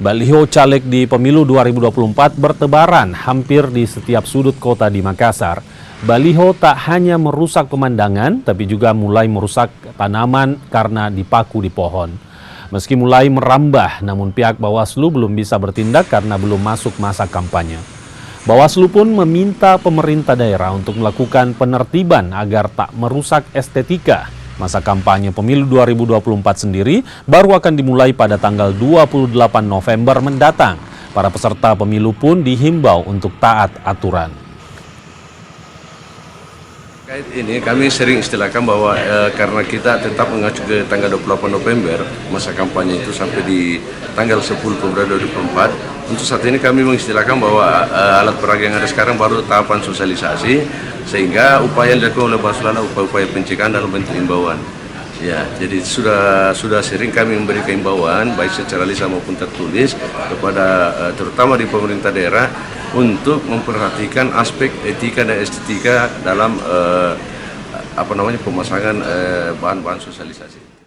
Baliho caleg di pemilu 2024 bertebaran hampir di setiap sudut kota di Makassar. Baliho tak hanya merusak pemandangan, tapi juga mulai merusak tanaman karena dipaku di pohon. Meski mulai merambah, namun pihak Bawaslu belum bisa bertindak karena belum masuk masa kampanye. Bawaslu pun meminta pemerintah daerah untuk melakukan penertiban agar tak merusak estetika. Masa kampanye pemilu 2024 sendiri baru akan dimulai pada tanggal 28 November mendatang. Para peserta pemilu pun dihimbau untuk taat aturan. Terkait ini kami sering istilahkan bahwa karena kita tetap mengacu ke tanggal 28 November, masa kampanye itu sampai di tanggal 10 Februari 2024. Untuk saat ini kami mengistilahkan bahwa alat peraga yang ada sekarang baru tahapan sosialisasi, sehingga upaya yang dilakukan oleh Bawaslu adalah upaya pencegahan dalam bentuk imbauan. Ya, jadi sudah sering kami memberikan imbauan baik secara lisan maupun tertulis kepada terutama di pemerintah daerah untuk memperhatikan aspek etika dan estetika dalam pemasangan bahan-bahan sosialisasi.